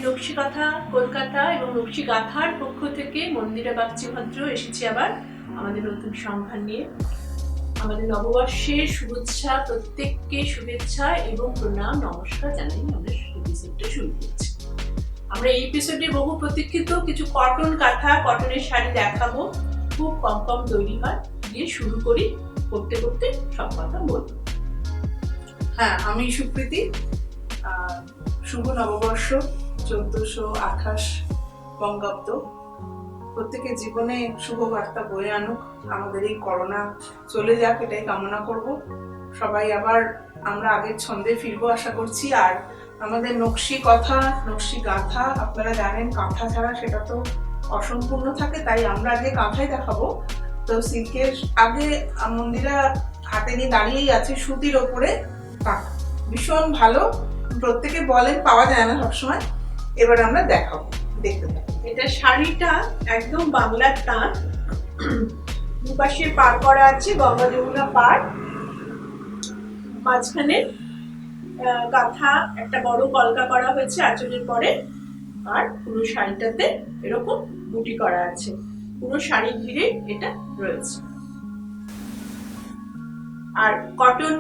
নকশি কথা কলকাতা এবং নকশি গাথার পক্ষ থেকে মন্দিরা বাগচি ভদ্র এসেছি আবার আমাদের নতুন সংখ্যা নিয়ে। আমাদের নববর্ষের শুভেচ্ছা, প্রত্যেককে শুভেচ্ছা এবং প্রণাম নমস্কার জানাই আমরা এপিসোডটা শুরু করছি। আমরা এই এপিসোডে বহু প্রতীক্ষিত কিছু কটন কাঁথা, কটনের শাড়ি দেখাবো। খুব কম কম তৈরি হয়, দিয়ে শুরু করি, করতে করতে সব কথা বলবো। হ্যাঁ, আমি সুপ্রীতি। শুভ নববর্ষ 1428 বঙ্গাব্দ। প্রত্যেকের জীবনে শুভ বার্তা বয়ে আনুক, আমাদের এই করোনা চলে যাক, এটাই কামনা করব। সবাই আবার আমরা আগের ছন্দে ফিরবো আশা করছি। আর আমাদের নকশি কথা, নকশি গাঁথা, আপনারা জানেন কাঁথা ছাড়া সেটা তো অসম্পূর্ণ থাকে, তাই আমরা আগে কাঁথাই দেখাবো। তো সিল্কের আগে মন্দিরা হাতে নিয়ে দাঁড়িয়েই আছে সুতির ওপরে কাঁথা, ভীষণ ভালো। প্রত্যেকে বলেন পাওয়া যায় না সবসময়, এবার আমরা দেখাবো, দেখতে থাকো। এটা শাড়িটা একদম বাংলার তাঁত, দুপাশে পার করা আছে গঙ্গা যমুনা পার, মাঝখানে কাঁথা একটা বড় কলকা করা হয়েছে আঁচলের পরে, আর পুরো শাড়িটাতে এরকম বুটি করা আছে, পুরো শাড়ি ঘিরে এটা রয়েছে। আর কটন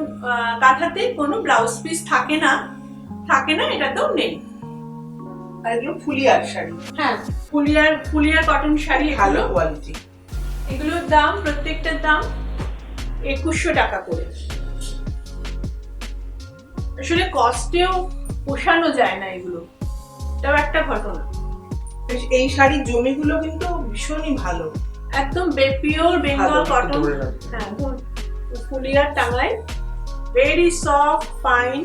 কাঁথাতে কোনো ব্লাউজ পিস থাকে না, এটাতেও নেই। আর এগুলো ফুলিয়ার শাড়ি। হ্যাঁ, ফুলিয়ার কটন শাড়ি, ভালো কোয়ালিটি। এগুলোর দাম, প্রত্যেকটার দাম 2100 টাকা করে। আসলে কস্টেও পোষানো যায় না এগুলো, এটাও একটা ঘটনা। এই শাড়ির জমিগুলো কিন্তু ভীষণই ভালো, একদম পিওর বেঙ্গল কটন। হ্যাঁ, ফুলিয়ার টাঙায়, ভেরি সফট ফাইন।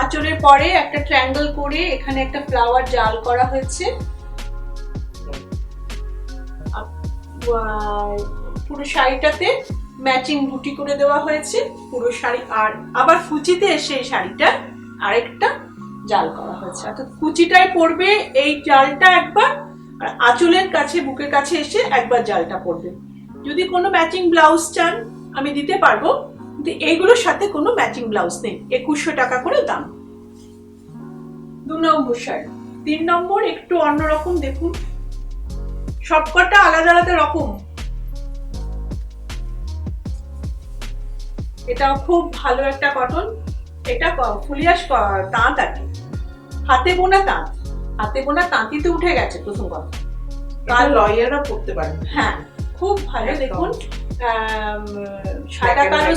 আঁচলের পরে একটা ট্রায়াঙ্গেল করে এখানে একটা ফ্লাওয়ার জাল করা হয়েছে। পুরো শাড়িটাতে ম্যাচিং বুটি করে দেওয়া হয়েছে পুরো শাড়ি। আর আবার কুচিতে এসে এই শাড়িটা আরেকটা জাল করা হয়েছে, অর্থাৎ কুচিটায় পড়বে এই জালটা একবার, আর আঁচলের কাছে বুকের কাছে এসে একবার জালটা পড়বে। যদি কোনো ম্যাচিং ব্লাউজ চান আমি দিতে পারবো, কিন্তু এইগুলোর সাথে কোনো ম্যাচিং ব্লাউজ নেই। 2100 টাকা করে দাম। 2 নম্বর শাড়ি। 3 নম্বর একটু অন্যরকম, দেখুন সবকটা আলাদা আলাদা রকম। এটাও খুব ভালো একটা কটন। এটা ফুলিয়াস তাঁত আর কি, হাতে বোনা তাঁত। হাতে বোনা তাঁতিতে উঠে গেছে প্রথম কথা, কাল লয়াররা পড়তে পারেন। হ্যাঁ, খুব ভালো। দেখুন সাদা কালো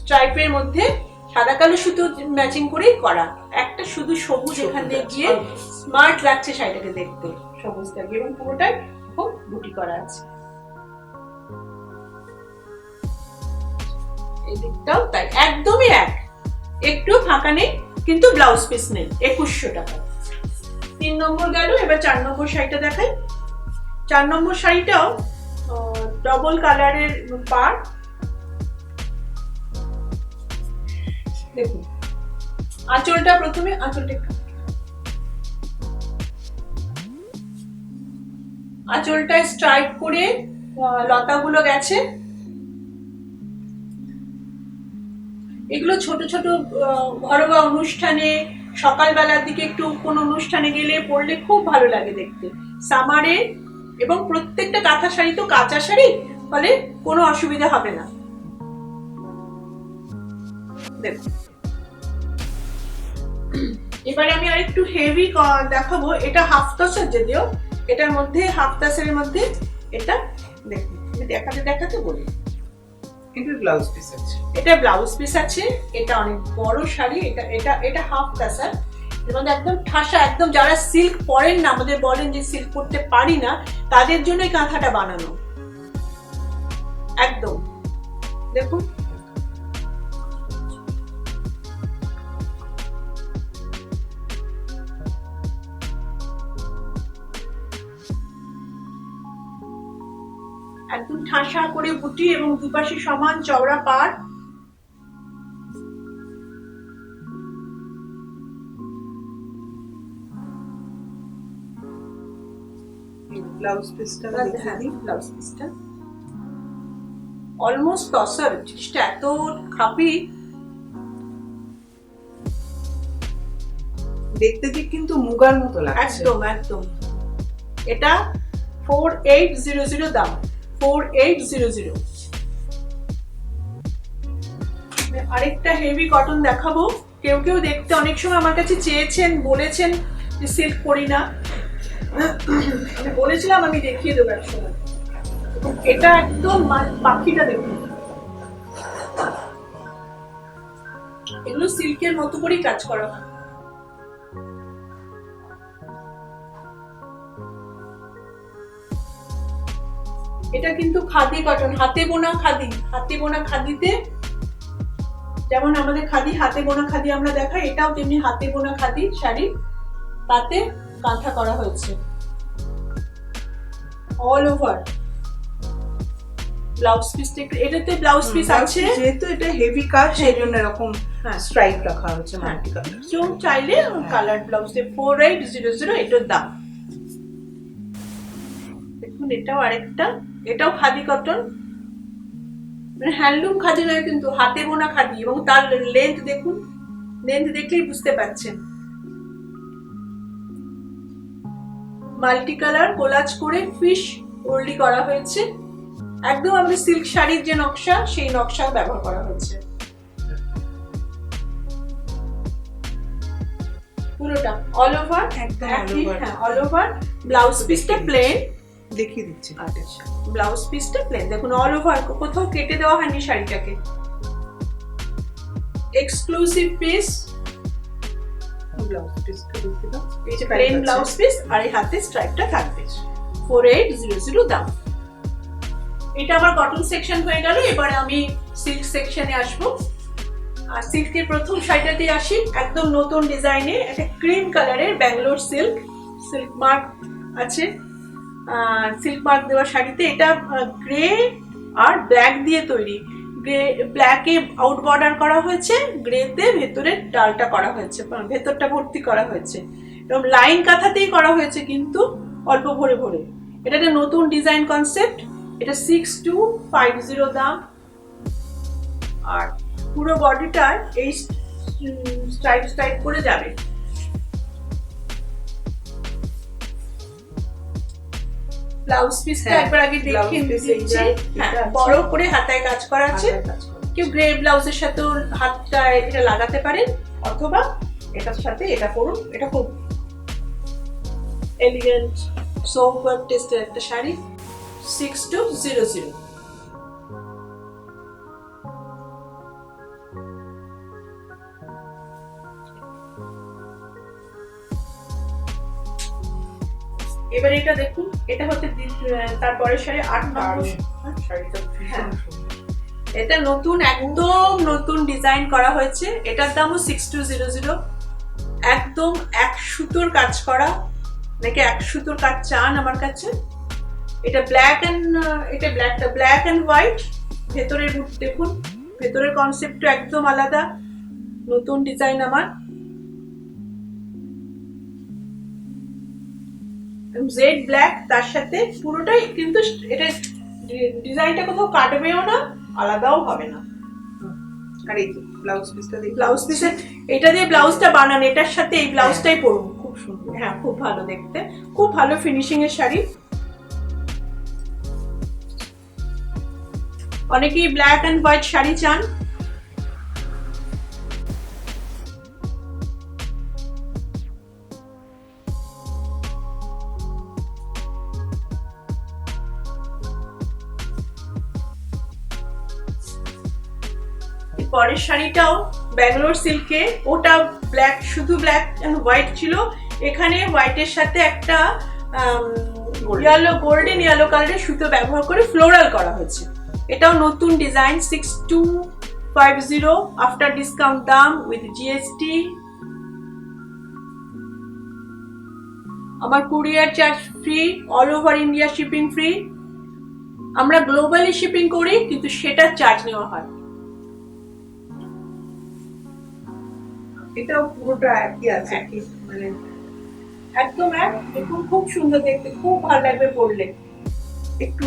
স্ট্রাইপের মধ্যে সাদা কালো সুতো ম্যাচিং করেই করা, একটা শুধু সবুজ এখান দিয়ে গিয়ে স্মার্ট লাগছে শাড়িটাকে দেখতে, সবুজ থাকে, এবং পুরোটাই খুব বুটি করা আছে। এই দিকটাও তাই, একদমই একটু ফাঁকা নেই, কিন্তু ব্লাউজ পিস নেই। 2100 টাকা। 3 নম্বর গেল, এবার 4 নম্বর শাড়িটা দেখাই। 4 নম্বর শাড়িটাও ডবল কালারের পার। দেখুন আঁচলটা, প্রথমে আঁচলটা স্ট্রাইপ করে লতাগুলো গেছে। এগুলো ছোট ছোট ঘরোয়া অনুষ্ঠানে, সকালবেলার দিকে একটু কোন অনুষ্ঠানে গেলে পরলে খুব ভালো লাগে দেখতে, সামারে। এবং প্রত্যেকটা কাঁথা শাড়ি তো কাঁচা শাড়ি, ফলে কোনো অসুবিধা হবে না। দেখুন এবারে আমি আরেকটু হেভি দেখাবো। এটা হাফ তাসের, যদিও এটার মধ্যে হাফ তাসের মধ্যে এটা দেখুন, আমি দেখাতে বলি। কিন্তু ব্লাউজ পিস আছে, এটা ব্লাউজ পিস আছে। এটা অনেক বড় শাড়ি। এটা হাফ তাসার, এর মধ্যে একদম ঠাসা, একদম যারা সিল্ক পরেন না, আমাদের বলেন যে সিল্ক পরতে পারি না, তাদের জন্য এই কাঁথাটা বানানো। একদম দেখুন, একদম ঠাসা করে বুটি এবং দুপাশে সমান চওড়া পার। ব্লাউজ পিসটা ব্লাউজ পিসটা অলমোস্ট তসর, জিনিসটা এত খাপি। দেখতে ঠিক কিন্তু মুগার মতো লাগছে। একদম একদম। এটা 4800 দাম, 4800। আরেকটা হেভি কটন দেখাবো। কেউ কেউ দেখতে অনেক সময় আমার কাছে চেয়েছেন, বলেছেন যে সিল্ক পরি না, আমি বলেছিলাম আমি দেখিয়ে দেবো একসময়। এটা একদম পাখিটা দেখুন, এগুলো সিল্কের মতো করেই কাজ করা হয়। এটা কিন্তু খাদি কটন, হাতে বোনা খাদি। হাতে বোনা খাদিতে যেমন আমাদের খাদি, হাতে বোনা খাদি আমরা দেখাই, এটাও তেমনি হাতে বোনা খাদি শাড়ি, তাতে কাঁথা করা হয়েছে অল ওভার। ব্লাউজ পিস, এটাতে ব্লাউজ পিস আছে, যেহেতু এটা হেভি কাজ সেই জন্য এরকম স্ট্রাইপ রাখা হচ্ছে হ্যাঁ। Multi colour. কেউ চাইলে কালার ব্লাউজ দিয়ে 4800 এটার দাম। দেখুন এটাও আরেকটা, এটাও খাদি কটন, মানে হ্যান্ডলুম খাদি নয় কিন্তু হাতে বোনা খাদি, এবং তার লেন্থ দেখুন, লেন্থ দেখলেই বুঝতে পারছেন। মাল্টি কালার কোলাজ করে ফিশ ওল্ডি করা হয়েছে, একদম আমাদের সিল্ক শাড়ির যে নকশা সেই নকশা ব্যবহার করা হয়েছে পুরোটা অল ওভার। একদম হ্যাঁ অল ওভার। ব্লাউজ পিসটা প্লেন, দেখিয়ে দিচ্ছি। আচ্ছা ব্লাউজ পিসটা প্লেন দেখুন, অল ওভার, কোথাও কেটে দেওয়া হয়নি শাড়িটাকে। এক্সক্লুসিভ পিস, ব্লাউজ পিসটা দেখতে দাও, এই যে প্লেন ব্লাউজ পিস, আর এই হাতে স্ট্রাইপটা থাকবে। 4800 দাম। এটা আমার কটন সেকশন হয়ে গেল, এবারে আমি সিল্ক সেকশনে আসবো। আর সিল্কের প্রথম শাড়িটাতে আসি, একদম নতুন ডিজাইনে, একটা ক্রিম কালারের ব্যাঙ্গালোর সিল্ক, সিল্ক মার্ক আছে, সিল্ক মার্ক দেওয়া শাড়িতে। এটা গ্রে আর ব্ল্যাক দিয়ে তৈরি, গ্রে ব্ল্যাকে আউট বর্ডার করা হয়েছে, গ্রেতে ভেতরের ডালটা করা হয়েছে, ভেতরটা ভর্তি করা হয়েছে, এবং লাইন কাঁথাতেই করা হয়েছে কিন্তু অল্প ভরে ভরে। এটা একটা নতুন ডিজাইন কনসেপ্ট। এটা 6250 দাম। আর পুরো বডিটা এই স্ট্রাইপ স্ট্রাইপ করে যাবে। ব্লাউজ পিসটা একবার আগে দেখিয়ে দিয়েছি, হ্যাঁ বড় করে হাতায় কাজ করা আছে। কেউ গ্রে ব্লাউজের সাথে হাতটা এটা লাগাতে পারেন, অথবা এটার সাথে এটা পরুন। এটা খুব এলিগেন্ট সোবার টেস্টের একটা শাড়ি, 6200। এবার এটা দেখুন, এটা হচ্ছে তারপরে শাড়ি 8 নম্বর শাড়িটা। এটা নতুন, একদম নতুন ডিজাইন করা হয়েছে। এটার দামও 6200। একদম এক সুতোর কাজ করা, নাকি এক সুতোর কাজ চান আমার কাছে। এটা ব্ল্যাক এন্ড, এটা ব্ল্যাক এন্ড হোয়াইট। ভেতরের দেখুন, ভেতরের কনসেপ্টটা একদম আলাদা, নতুন ডিজাইন আমার। জেড ব্ল্যাক, তার সাথে পুরোটাই কিন্তু এটা ডিজাইনটা কোথাও কাটবেও না, আলাদাও হবে না। আর এই যে ব্লাউজ পিসটা দেখি, ব্লাউজ পিসের এটা দিয়ে ব্লাউজটা বানান, এটার সাথে এই ব্লাউজটাই পরুন, খুব সুন্দর। হ্যাঁ খুব ভালো দেখতে, খুব ভালো ফিনিশিং এর শাড়ি। অনেকেই ব্ল্যাক এন্ড হোয়াইট শাড়ি চান। পরের শাড়িটাও ব্যাঙ্গালোর সিল্কে, ওটা ব্ল্যাক, শুধু ব্ল্যাক এন্ড হোয়াইট ছিল, এখানে হোয়াইটের সাথে একটা ইয়েলো, গোল্ডেন ইয়েলো কালারের সুতো ব্যবহার করে ফ্লোরাল করা হয়েছে। এটাও নতুন ডিজাইন, 6250 আফটার ডিসকাউন্ট দাম উইথ জিএসটি। আমার courier charge free, all over India shipping free. আমরা গ্লোবালি শিপিং করি, কিন্তু সেটার চার্জ নেওয়া হয়। এটাও পুরোটা একই আছে, মানে একদম এক। দেখুন খুব সুন্দর দেখতে, খুব ভালো লাগবে পরলে। একটু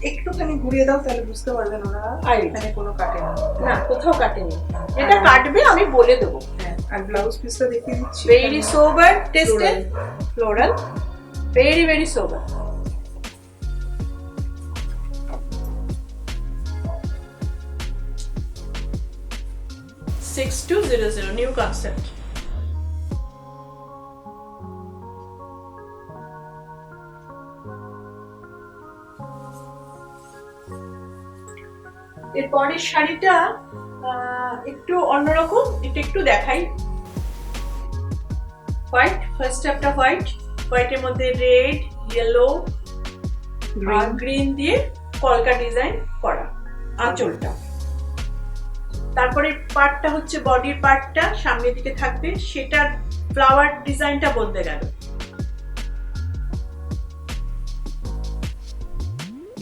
একটুখানি ঘুরিয়ে দাও, তাহলে বুঝতে পারবেন ওরা এখানে কোনো কাটে না। না কোথাও কাটেনি, এটা কাটবে আমি বলে দেবো। হ্যাঁ, আর ব্লাউজ পিসটা দেখিয়ে দিচ্ছি। ভেরি সোবার টেস্টেড ফ্লোরাল, ভেরি ভেরি সোবার। $6200 নিউ কনসেপ্ট। এরপরের শাড়িটা একটু অন্যরকম, এটা একটু দেখাই। হোয়াইট, ফার্স্ট একটা হোয়াইট, হোয়াইটের মধ্যে রেড, ইয়েলো আর গ্রিন দিয়ে কলকা ডিজাইন করা আঁচলটা। তারপরে পার্টটা হচ্ছে বডির পার্টটা সামনের দিকে থাকবে, সেটার ফ্লাওয়ার ডিজাইনটা বদলে গেল।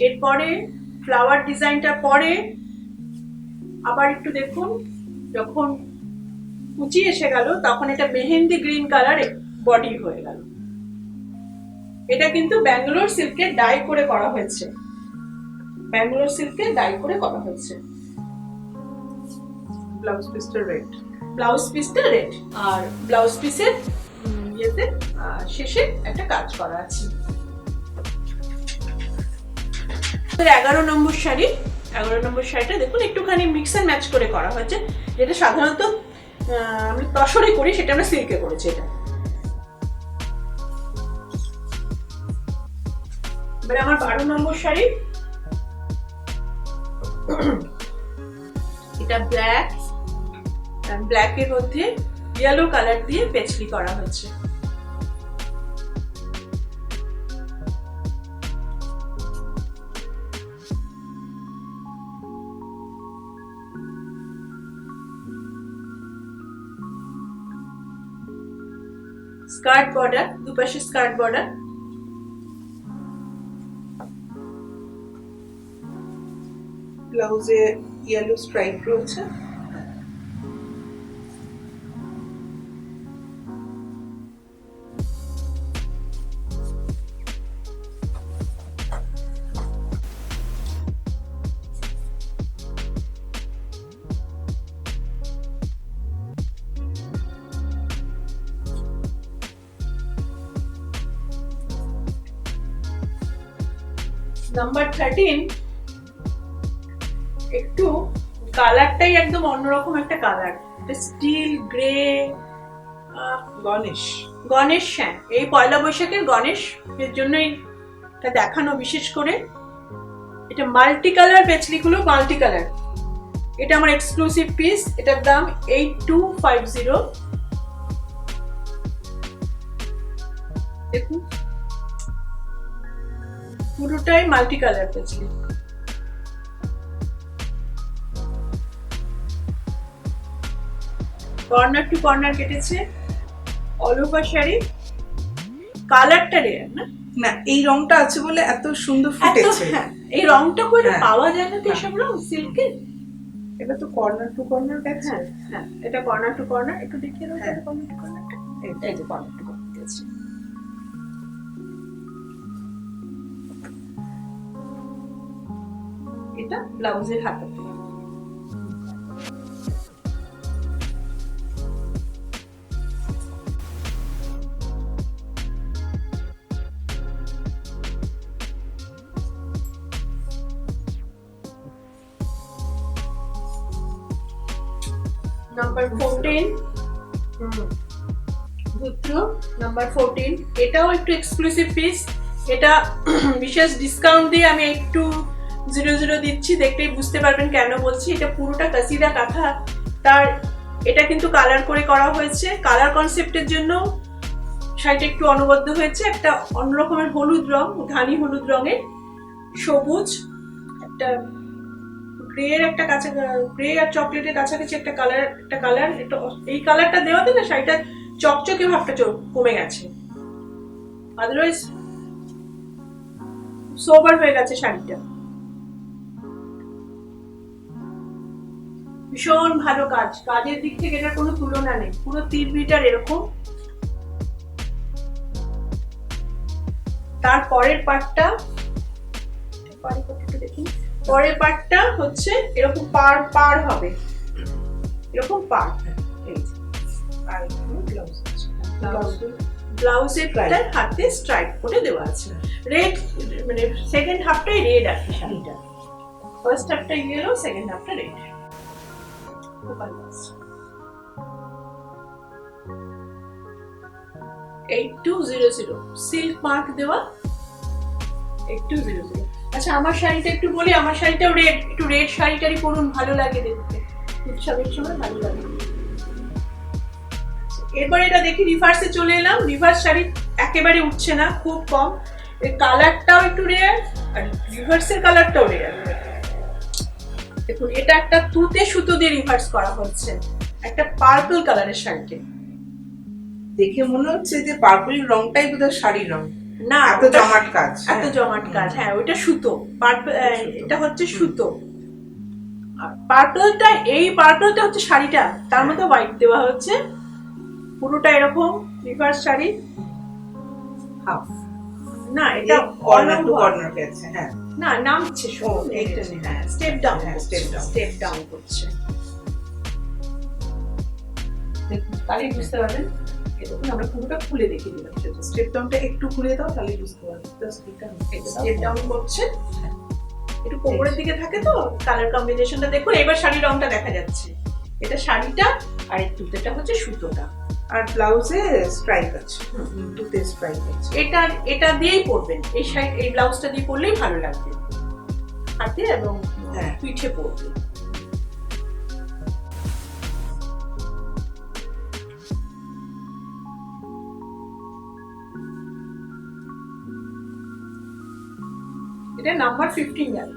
এরপরে ফ্লাওয়ার ডিজাইনটা পরে আবার একটু দেখুন, যখন কুচি এসে গেল তখন এটা মেহেন্দি গ্রিন কালার বডি হয়ে গেল। এটা কিন্তু ব্যাঙ্গালোর সিল্কে ডাই করে করা হয়েছে, ব্যাঙ্গালোর সিল্কে ডাই করে করা হয়েছে। ব্লাউজ পিসটা রেড, ব্লাউজ পিসটা রেড আর ব্লাউজ পিসের ইয়েতে শেষে একটা কাজ করা আছে। 11 নম্বর শাড়ি, 11 নম্বর শাড়িটা দেখুন একটুখানি মিক্স অ্যান্ড ম্যাচ করে করা হয়েছে, যেটা সাধারণত আমরা তসরে করি, সেটা আমরা সিল্কে করেছি। এটা এবার আমার 12 নম্বর শাড়ি, এটা ব্ল্যাক, ব্ল্যাকের মধ্যে ইয়েলো কালার দিয়ে পেচলি করা হয়েছে। স্কার্ট বর্ডার, দুপাশে স্কার্ট বর্ডার। ব্লাউজে ইয়েলো স্ট্রাইপ রয়েছে। নাম্বার 13 একটু কালারটাই একদম অন্যরকম একটা colour, still grey, Ganesh, Ganesh. হ্যাঁ, এই পয়লা বৈশাখের গণেশ এর জন্যই এটা দেখানো বিশেষ করে। এটা মাল্টি কালার, পেচলিগুলো মাল্টি কালার। এটা আমার এক্সক্লুসিভ পিস, এটার দাম 8250। দেখুন পুরোটাই মাল্টি কালার পেচলি। কর্নার টু কর্নার কেটেছে, অল ওভার শাড়ি। কালারটা রেয়ার না, না এই রংটা আছে বলে এত সুন্দর ফুটেছে। হ্যাঁ, এই রংটা করে হ্যাঁ। পাওয়া যায় না তো এসব রং সিল্কে। এটা তো কর্নার টু কর্নার গেছে। হ্যাঁ হ্যাঁ, এটা কর্নার টু কর্নার। একটু দেখিয়ে দাও হ্যাঁ। কর্নার টু কর্নারটা। এই যে কর্নার টু কর্নার দিয়েছে। এটা ব্লাউজের হাতাতে। Number 14 ধুত্র, number 14। এটাও একটু এক্সক্লুসিভ পিস। এটা বিশেষ ডিসকাউন্ট দিয়ে আমি একটু 00 দিচ্ছি, দেখলেই বুঝতে পারবেন কেন বলছি। এটা পুরোটা কাসিদা কাঁথা, তার এটা কিন্তু কালার করে করা হয়েছে। কালার কনসেপ্টের জন্য শাড়িটা একটু অনবদ্য হয়েছে। একটা অন্যরকমের হলুদ রং, ধানি হলুদ রঙের, সবুজ, একটা গ্রে এর একটা কাছে, গ্রে আর চকলেটের কাছাকাছি একটা কালার। এই কালারটা দেওয়াতে না শাড়িটা চকচকে ভাবটা কমে গেছে, আদারওয়াইজ সোবার হয়ে গেছে শাড়িটা। ভীষণ ভালো কাজ, কাজের দিক থেকে এটার কোনো তুলনা নেই। পুরো 3 মিটার এরকম। তার পরের পার্টটা দেখুন, পরের পার্টটা হচ্ছে এরকম পার হবে, এরকম পার। আর ব্লাউজ আছে, ব্লাউজ ব্লাউজের হাতে স্ট্রাইপ করে দেওয়া আছে রেড, মানে সেকেন্ড হাফটাই রেড আর কি শাড়িটা, ফার্স্ট হাফটা ইয়েলো, সেকেন্ড হাফটা রেড। 8200 সিল্ক মার্ক দেওয়া 8200। আচ্ছা আমার শাড়িটা একটু বলি, আমার শাড়িটাও রেড, একটু রেড শাড়িটারই পরুন, ভালো লাগে দেখতে, উৎসবের সময় ভালো লাগে। এরপর এটা দেখি রিভার্সে চলে এলাম, রিভার্স শাড়ি একেবারে উঠছে না, খুব কম, এর কালারটাও একটু রেয়ার আর রিভার্সের কালারটাও রেয়ার। দেখুন এটা একটা তুতে সুতো দিয়ে রিভার্স করা হচ্ছে, একটা পার্পল কালারের শাড়িকে। দেখে মনে হচ্ছে যে পার্পল রংটাই বোধহয় শাড়ির রং, না এত জমাট কাজ, এত জমাট কাজ। হ্যাঁ ওইটা সুতো, এটা হচ্ছে সুতো। আর পার্পলটা, এই পার্পলটা হচ্ছে শাড়িটা, তার মধ্যে হোয়াইট দেওয়া হচ্ছে, পুরোটা এরকম রিভার্স শাড়ি। হাফ না এটা কর্নার টু কর্নার গেছে, হ্যাঁ না নামছে, এইটা হ্যাঁ স্টেপ ডাউন, স্টেপ ডাউন করছে। দেখুন তাহলে বুঝতে পারবেন। দেখুন আমরা পুরোটা খুলে দেখিয়ে দিলাম, স্টেপ ডাউনটা একটু খুলে দাও তাহলে বুঝতে পারবে। স্টেপ ডাউন করছে, একটু কোমরের দিকে থাকে তো কালার কম্বিনেশনটা দেখুন। এবার শাড়ির রংটা দেখা যাচ্ছে, এটা শাড়িটা আর এই তুতেটা হচ্ছে সুতোটা, আর ব্লাউজে স্ট্রাইপ আছে, দুটো স্ট্রাইপ আছে। এটা দিয়েই পরবেন, এই শাড়ি এই ব্লাউজটা দিয়ে পরলেই ভালো লাগবে, হাতে এবং পিঠে পরবে। এটা নাম্বার 15 গেল।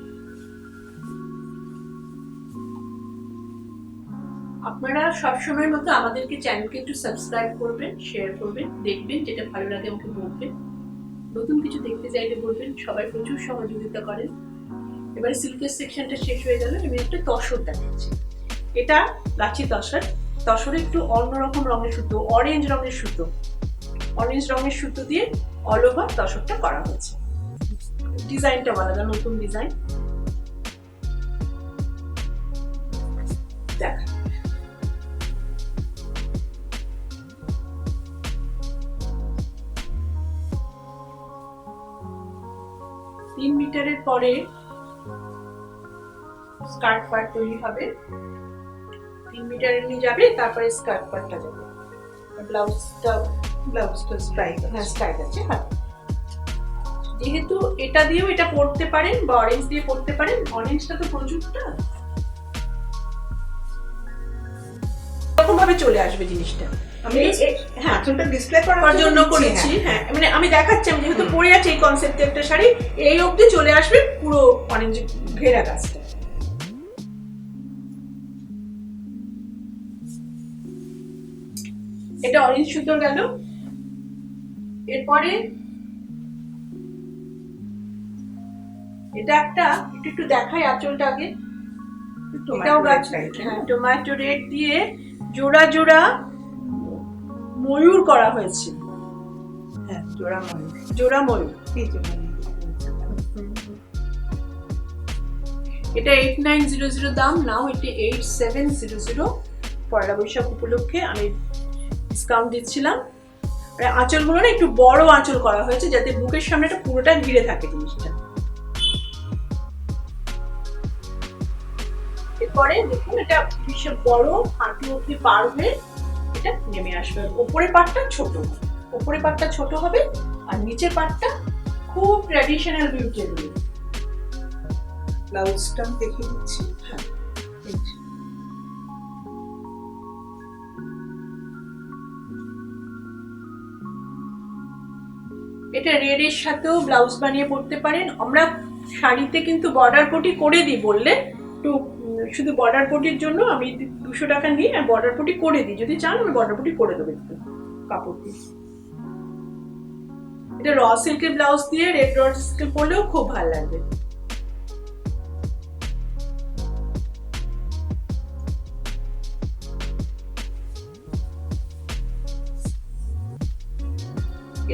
আপনারা সবসময় মতো আমাদেরকে চ্যানেলকে একটু সাবস্ক্রাইব করবেন, শেয়ার করবেন, দেখবেন, যেটা ভালো লাগে আমাকে বলবেন, নতুন কিছু দেখতে চাইলে বলবেন। সবাই প্রচুর সহযোগিতা করেন। এবারে সিল্কের সেকশনটা শেষ হয়ে গেল, আমি একটা তসর দেখাচ্ছি। এটা লাচি তসর, তসরে একটু অন্যরকম রঙের সুতো, অরেঞ্জ রঙের সুতো, অরেঞ্জ রঙের সুতো দিয়ে অল ওভার তসরটা করা হয়েছে। ডিজাইনটা আলাদা, নতুন ডিজাইন। দেখা তিন মিটারের পরে স্কার্ট পার্ট তৈরি হবে, 3 মিটারের নিয়ে যাবে, তারপরে স্কার্ট পার্টটা যাবে, ব্লাউজটা স্ট্রাইপ, হ্যাঁ স্ট্রাইপ আছে। হ্যাঁ যেহেতু এটা দিয়েও এটা পরতে পারেন বা অরেঞ্জ দিয়ে পরতে পারেন, অরেঞ্জটা তো প্রচুরটা, এরকম ভাবে চলে আসবে জিনিসটা। আমি হ্যাঁ আঁচলটা ডিসপ্লে করার জন্য করেছি, হ্যাঁ মানে আমি দেখাচ্ছি, আমি যেহেতু পরে আছি এই কনসেপ্টে একটা শাড়ি, এই অবধি চলে আসবে পুরো অরেঞ্জ ঘেরা কাজটা। এটা অরেঞ্জ সুতোর গেল। এরপরে এটা একটা একটু দেখাই আঁচলটা আগে, এটাও টমেটো রেড দিয়ে জোড়া জোড়া ময়ূর করা হয়েছে, হ্যাঁ জোড়া ময়ূর, জোড়া ময়ূর। এটা 8900 দাম, নাও এটা 8700। পয়লা বৈশাখ উপলক্ষে আমি ডিসকাউন্ট দিচ্ছিলাম। আঁচলগুলো না একটু বড় আঁচল করা হয়েছে, যাতে বুকের সামনেটা পুরোটা ঘিরে থাকে জিনিসটা। এরপরে দেখুন এটা ভীষণ বড়, হাঁটু অব্দি পার হয়ে এটা নেমে আসবে। ওপরের পার্টটা ছোট, ওপরের পার্টটা ছোট হবে আর নিচের পার্টটা খুব ট্র্যাডিশনাল বিউটি হবে। ব্লাউজটা দেখিয়ে দিচ্ছি। হ্যাঁ এটা রেড এর সাথেও ব্লাউজ বানিয়ে পরতে পারেন। আমরা শাড়িতে কিন্তু বর্ডার পটি করে দিই, বললে একটু শুধু বর্ডার পটির জন্য আমি 200 টাকা নিই আর বর্ডার পটি করে দিই, যদি চান আমি বর্ডার পটি করে দেবো একটু কাপড় দিয়ে। এটা র সিল্কের ব্লাউজ দিয়ে রেড র সিল্ক পরলেও খুব ভালো লাগবে।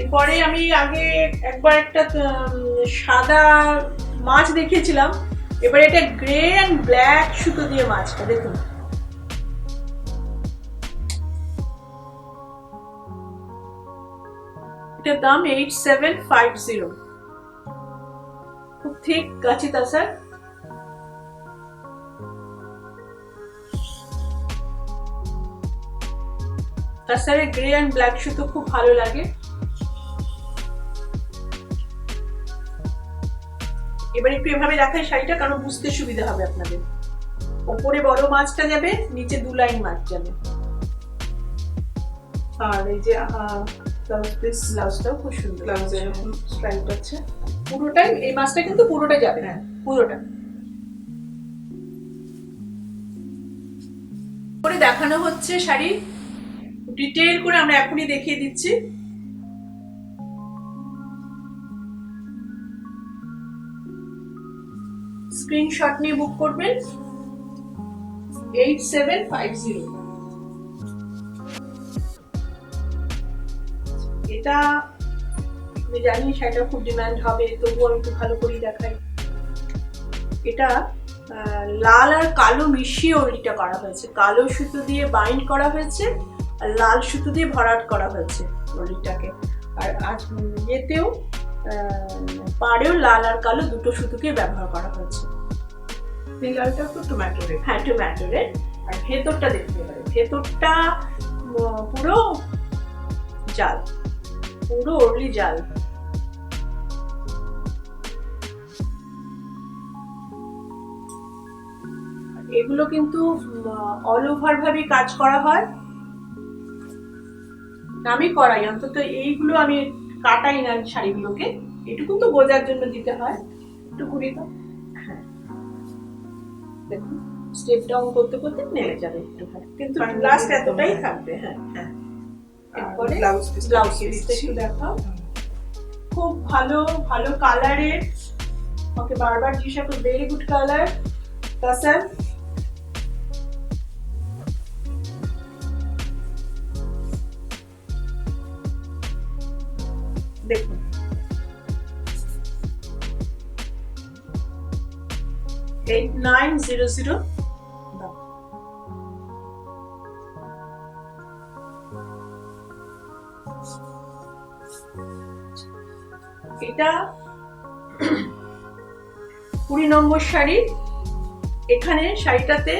এরপরে আমি আগে একবার একটা সাদা মাছ দেখিয়েছিলাম, এবার এটা গ্রে এন্ড ব্ল্যাক সুতো দিয়ে মাছটা দেখুন, এটার দাম 8750। খুব ঠিক গাছি তাসার। তাসারের গ্রে অ্যান্ড ব্ল্যাক সুতো খুব ভালো লাগে। এবার একটু এভাবে দেখাই শাড়িটা, কারণ বুঝতে সুবিধা হবে আপনাদের। ওপরে বড় মাছটা যাবে, নিচে 2 লাইন মাছ যাবে। আর এই যে ব্লাউজটাও খুব সুন্দর, ব্লাউজে এরকম স্ট্রাইপ আছে। পুরোটাই এই মাছটা কিন্তু পুরোটা যাবে, হ্যাঁ পুরোটা করে দেখানো হচ্ছে শাড়ি। ডিটেইল করে আমরা এখনই দেখিয়ে দিচ্ছি। স্ক্রিনশট নিয়ে বুক করবেন 8750। এটা আমি জানি শাড়িটা খুব ডিমান্ড হবে, তবুও আমি একটু ভালো করেই দেখাই। এটা লাল আর কালো মিশিয়ে ওড়িটা করা হয়েছে। কালো সুতো দিয়ে বাইন্ড করা হয়েছে আর লাল সুতো দিয়ে ভরাট করা হয়েছে ওড়িটাকে। আর এতেও পাড়েও লাল আর কালো দুটো সুতোকে ব্যবহার করা হয়েছে। এই লালটা তো টমেটো রেড। হ্যাঁ টমেটো রেড। আর ভেতরটা দেখতে পারে, ভেতরটা পুরো জাল, পুরো ওড়লি জাল। এগুলো কিন্তু অল ওভার ভাবে কাজ করা হয়। আমি করাই, অন্তত এইগুলো আমি কাটাই না শাড়িগুলোকে, এটুকু তো বোঝার জন্য দিতে হয়। একটু ঘুরি তো, হ্যাঁ দেখুন স্টেপ ডাউন করতে করতে নেমে যাবে একটু, কিন্তু লাস্ট এতটাই থাকবে। হ্যাঁ হ্যাঁ। এরপরে ব্লাউজ পিসটা একটু দেখাও। খুব ভালো ভালো কালারের, ওকে বারবার জিজ্ঞাসা করো, ভেরি গুড কালার তাসার। দেখুন এটা 8900। এটা 20 নম্বর শাড়ি। এখানে শাড়িটাতে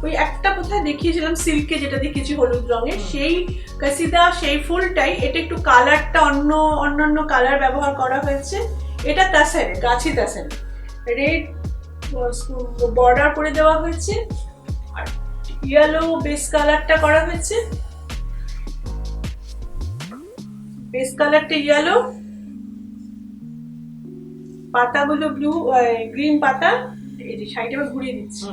ওই একটা কোথায় দেখিয়েছিলাম সিল্কে, যেটা দেখিয়েছি হলুদ রঙের, সেই কাসিদা সেই ফুলটাই। এটা একটু কালারটা অন্যান্য কালার ব্যবহার করা হয়েছে। এটা তাসারে, গাছি তাসারে রেড বর্ডার করে দেওয়া হয়েছে আর ইয়েলো বেস কালারটা করা হয়েছে। বেস কালারটা ইয়েলো, পাতাগুলো ব্লু গ্রিন পাতা। এই যে শাড়িটা ঘুরিয়ে দিচ্ছি।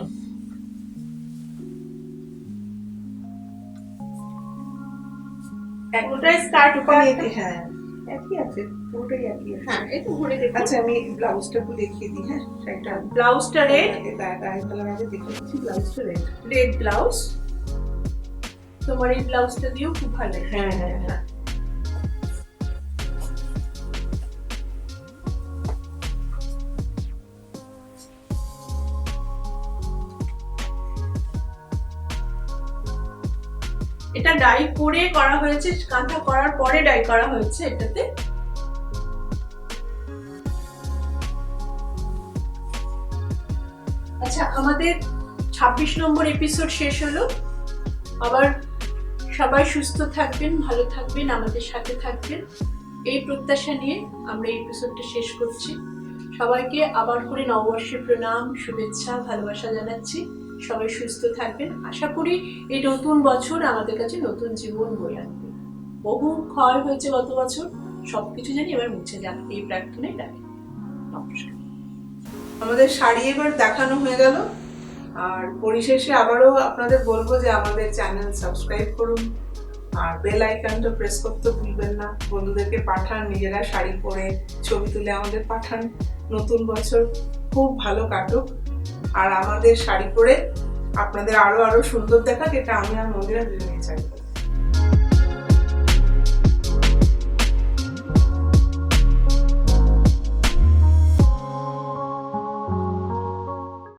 একটাই স্কার্ট উপরে। হ্যাঁ একই আছে, পুরোটাই একই আছে। হ্যাঁ এই তো ঘুরে দেখুন। আচ্ছা আমি ব্লাউজটা একটু দেখিয়ে দিই। হ্যাঁ শাড়িটা ব্লাউজটা রেড, এটা কালার আগে দেখিয়ে দিচ্ছি। ব্লাউজটা রেড, রেড ব্লাউজ। তোমার এই ব্লাউজটা দিয়েও খুব ভালো লাগে। হ্যাঁ হ্যাঁ হ্যাঁ। এটা ডাই করে করা হয়েছে, কাঁথা করার পরে ডাই করা হয়েছে এটাতে। আচ্ছা আমাদের 26 নম্বর এপিসোড শেষ হলো। আবার সবাই সুস্থ থাকবেন, ভালো থাকবেন, আমাদের সাথে থাকবেন, এই প্রত্যাশা নিয়ে আমরা এই এপিসোডটা শেষ করছি। সবাইকে আবার করে নববর্ষের প্রণাম, শুভেচ্ছা, ভালোবাসা জানাচ্ছি। সবাই সুস্থ থাকবেন। আশা করি এই নতুন বছর আমাদের কাছে নতুন জীবন বয়ে আনবে। বহু ক্ষয় হয়েছে গত বছর, সবকিছু জানি এবার মুছে যাক, এই প্রার্থনাই রাখি। নমস্কার। আমাদের শাড়ি এবার দেখানো হয়ে গেল। আর পরিশেষে আবারও আপনাদের বলবো যে আমাদের চ্যানেল সাবস্ক্রাইব করুন আর বেল আইকনটা প্রেস করতে ভুলবেন না। বন্ধুদেরকে পাঠান, নিজেরা শাড়ি পরে ছবি তুলে আমাদের পাঠান। নতুন বছর খুব ভালো কাটুক আর আমাদের শাড়ি পরে আপনাদের আরো সুন্দর দেখাক, এটা আমি আর মন্দিরা দুজনেই চাই।